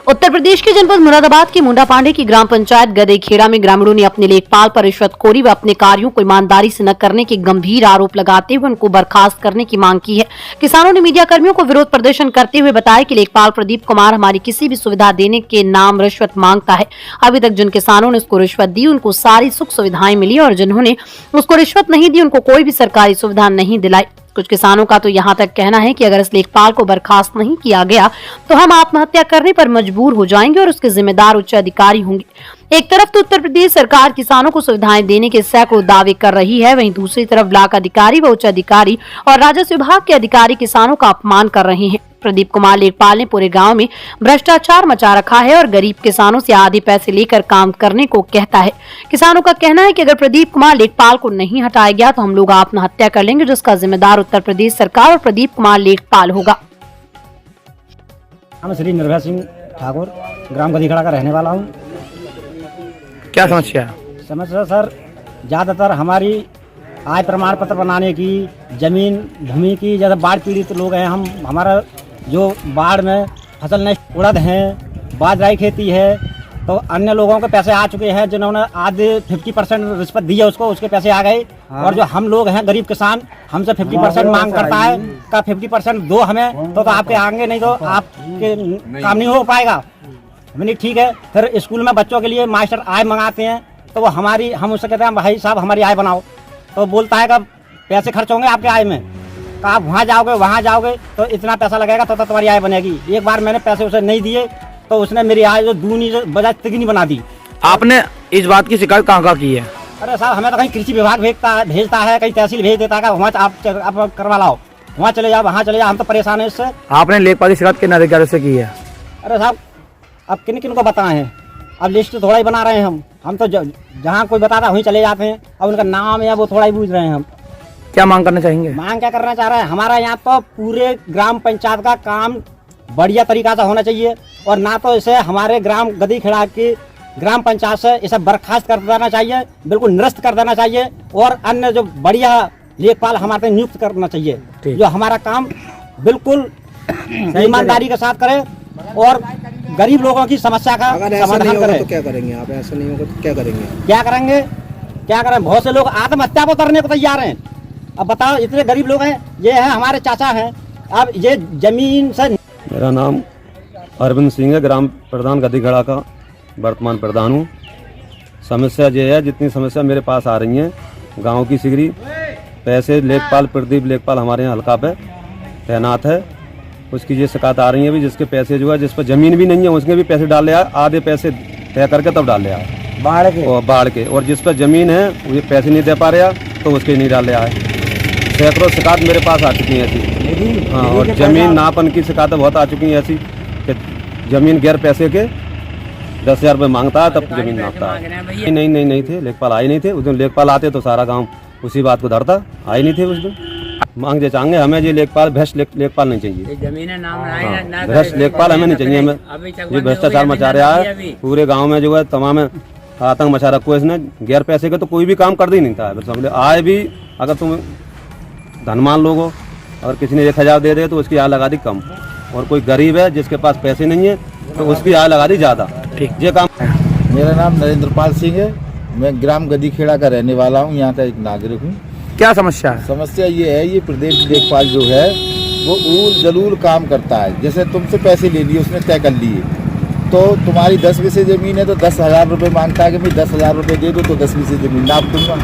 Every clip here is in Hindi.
उत्तर प्रदेश के जनपद मुरादाबाद की मुंडा पांडे की ग्राम पंचायत गदेखेड़ा में ग्रामीणों ने अपने लेखपाल पर रिश्वतखोरी व अपने कार्यों को ईमानदारी से न करने के गंभीर आरोप लगाते हुए उनको बर्खास्त करने की मांग की है। किसानों ने मीडिया कर्मियों को विरोध प्रदर्शन करते हुए बताया कि लेखपाल प्रदीप कुमार हमारी किसी भी सुविधा देने के नाम रिश्वत मांगता है। अभी तक जिन किसानों ने उसको रिश्वत दी उनको सारी सुख सुविधाएं मिली और जिन्होंने उसको रिश्वत नहीं दी उनको कोई भी सरकारी सुविधा नहीं दिलाई। कुछ किसानों का तो यहाँ तक कहना है कि अगर इस लेखपाल को बर्खास्त नहीं किया गया तो हम आत्महत्या करने पर मजबूर हो जाएंगे और उसके जिम्मेदार उच्च अधिकारी होंगे। एक तरफ तो उत्तर प्रदेश सरकार किसानों को सुविधाएं देने के सैकड़ों दावे कर रही है, वहीं दूसरी तरफ ब्लॉक अधिकारी व उच्च अधिकारी और राजस्व विभाग के अधिकारी किसानों का अपमान कर रहे हैं। प्रदीप कुमार लेखपाल ने पूरे गांव में भ्रष्टाचार मचा रखा है और गरीब किसानों से आधे पैसे लेकर काम करने को कहता है। किसानों का कहना है कि अगर प्रदीप कुमार लेखपाल को नहीं हटाया गया तो हम लोग आत्महत्या कर लेंगे, जिसका जिम्मेदार उत्तर प्रदेश सरकार और प्रदीप कुमार लेखपाल होगा। मैं श्री निर्भय सिंह ठाकुर ग्राम गदीखेड़ा का रहने वाला हूँ। क्या समस्या? समस्या सर ज़्यादातर हमारी आय प्रमाण पत्र बनाने की, जमीन भूमि की, जैसे बाढ़ पीड़ित लोग हैं हम, हमारा जो बाढ़ में फसल नष्ट, उड़द हैं, बाजरा की खेती है, तो अन्य लोगों के पैसे आ चुके हैं जिन्होंने आधे 50% रिश्वत दी है उसको, उसके पैसे आ गए। और जो हम लोग हैं गरीब किसान, हमसे 50% मांग करता है का 50% दो हमें, तो आपके आएंगे, नहीं तो आपके काम नहीं हो पाएगा। मैंने ठीक है। फिर स्कूल में बच्चों के लिए मास्टर आय मंगाते हैं तो वो हमारी, हम उससे कहते हैं भाई साहब हमारी आय बनाओ, तो बोलता है कि पैसे खर्च होंगे आपके आय में, तो आप वहाँ जाओगे तो इतना पैसा लगेगा तो तुम्हारी आय बनेगी। एक बार मैंने पैसे उसे नहीं दिए तो उसने मेरी आय जो दूनी बजाय तिगनी बना दी। आपने इस बात की शिकायत कहाँ की है? अरे साहब हमें तो कहीं कृषि विभाग भेजता है, कहीं तहसील भेज देता है, वहाँ आप करवा लाओ, वहाँ चले जाओ, वहाँ चले जाओ, हम तो परेशान है इससे। आपने लेखपाल की शिकायत किन अधिकारी से की है? अरे साहब अब किन किन को बताएं, अब लिस्ट थोड़ा ही बना रहे हैं हम तो जहाँ कोई बताता वहीं चले जाते हैं, अब उनका नाम है वो थोड़ा ही पूछ रहे हैं हम। क्या मांग करना चाहेंगे? मांग क्या करना चाह रहे हैं, हमारा यहाँ तो पूरे ग्राम पंचायत का काम बढ़िया तरीका से होना चाहिए और ना तो इसे हमारे ग्राम गदीखेड़ा की ग्राम पंचायत से इसे बर्खास्त कर देना चाहिए, बिल्कुल निरस्त कर देना चाहिए और अन्य जो बढ़िया लेखपाल हमारे नियुक्त करना चाहिए जो हमारा काम बिल्कुल ईमानदारी के साथ करे और गरीब लोगों की समस्या का समाधान करे। तो क्या करेंगे आप? ऐसा नहीं होगा तो क्या करेंगे? क्या करें? बहुत से लोग आत्महत्या को करने को तैयार हैं। अब बताओ इतने गरीब लोग हैं, ये है हमारे चाचा हैं, अब ये जमीन से। मेरा नाम अरविंद सिंह है, ग्राम प्रधान गदीखेड़ा का वर्तमान प्रधान हूँ। समस्या ये है, जितनी समस्या मेरे पास आ रही हैं गांव की सिगरी पैसे, लेखपाल प्रदीप लेखपाल हमारे यहाँ हल्का पे तैनात है, उसकी ये शिकायत आ रही है भी जिसके पैसे जो है, जिस पर जमीन भी नहीं है उसके भी पैसे डाल लिया, आधे पैसे तय करके तब डाल लिया बाढ़ के, और जिस पर जमीन है वो ये पैसे नहीं दे पा रहा तो उसके नहीं डाल लिया है। सैकड़ों शिकायत मेरे पास आ चुकी हैं ऐसी। हाँ, और जमीन नापन की शिकायतें बहुत आ चुकी हैं ऐसी कि जमीन गैर पैसे के 10,000 रुपये मांगता है तब जमीन नापता है। नहीं थे, लेखपाल आए नहीं थे उस दिन। लेखपाल आते तो सारा गाँव उसी बात को धरता, आए नहीं थे उस दिन। मांग जे चाहेंगे हमें ये लेखपाल भ्रष्ट लेखपाल नहीं चाहिए, भ्रष्ट लेखपाल हमें नहीं चाहिए। हमें ये भ्रष्टाचार मचा रहा है पूरे गांव में, जो है तमाम आतंक मचा रखा है इसने। गैर पैसे के तो कोई भी काम कर ही नहीं था। समझे आए भी, अगर तुम धनवान लोग हो, अगर किसी ने 1,000 दे दे तो उसकी आय लगा दी कम, और कोई गरीब है जिसके पास पैसे नहीं है तो उसकी आय लगा दी ज़्यादा। ये काम। मेरा नाम नरेंद्र पाल सिंह है, मैं ग्राम गदीखेड़ा का रहने वाला हूँ, यहाँ का एक नागरिक हूँ। क्या समस्या है? समस्या ये है, ये प्रदेश लेखपाल जो है वो ऊल जलूल काम करता है। जैसे तुमसे पैसे ले लिए, उसने तय कर लिए, तो तुम्हारी 10 बीसे ज़मीन है तो 10,000 रुपये मांगता है कि भाई 10,000 रुपये दे दो तो 10 बीसे ज़मीन नाप दूंगा,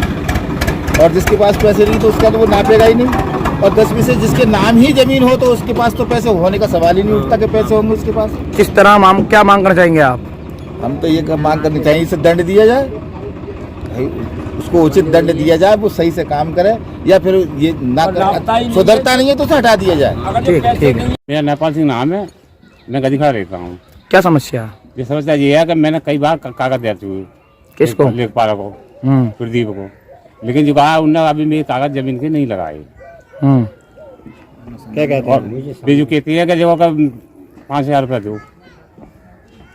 और जिसके पास पैसे नहीं तो उसका तो वो नापेगा ही नहीं। और 10 बीसे जिसके नाम ही ज़मीन हो तो उसके पास तो पैसे होने का सवाल ही नहीं उठता कि पैसे होंगे उसके पास। किस तरह क्या मांग करना चाहेंगे आप? हम तो ये मांग करनी चाहिए, इसे दंड दिया जाए, उसको उचित दंड दिया जाए, वो सही से काम करे, या फिर ये ना सुधरता नहीं है तो उसे हटा दिया जाए। ठीक। मेरा नेपाल सिंह नाम है, मैं गदीखेड़ा रहता हूँ। क्या समस्या? ये समस्या ये है कि मैंने कई बार कागज दे चुके। किसको? लेखपाल को, प्रदीप को, लेकिन जो कहा उन्होंने अभी मेरे कागज जमीन के नहीं लगाए। क्या कहते हैं? जो कहती है कि जो 5,000 रुपये दो,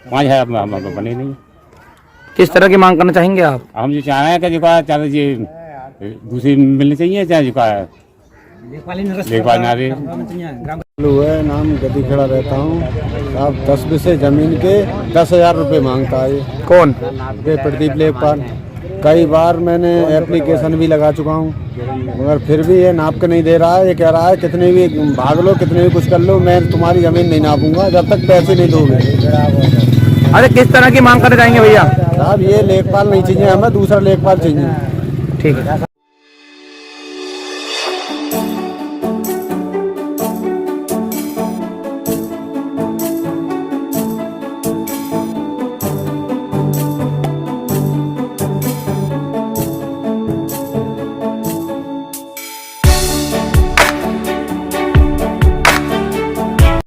5,000 बने नहीं। किस तरह की मांग करना चाहेंगे आप? हम जो चाह रहे हैं कि जो चाहे ये दूसरी मिलनी चाहिए, चाहे जो देखभाल ना रही। है नाम गदीखेड़ा रहता हूँ। आप 10 बिस्से जमीन के 10,000 रुपये मांगता है कौन? ये प्रदीप लेखपाल। कई बार मैंने एप्लीकेशन भी लगा चुका हूँ, मगर फिर भी ये नाप के नहीं दे रहा है। ये कह रहा है कितने भी भाग लो, कितने भी कुछ कर लो, मैं तुम्हारी जमीन नहीं नापूंगा जब तक पैसे नहीं दोगे। अरे किस तरह की मांग करना चाहेंगे भैया? साहब ये लेखपाल नहीं चाहिए, हमें दूसरा लेखपाल चाहिए। ठीक है।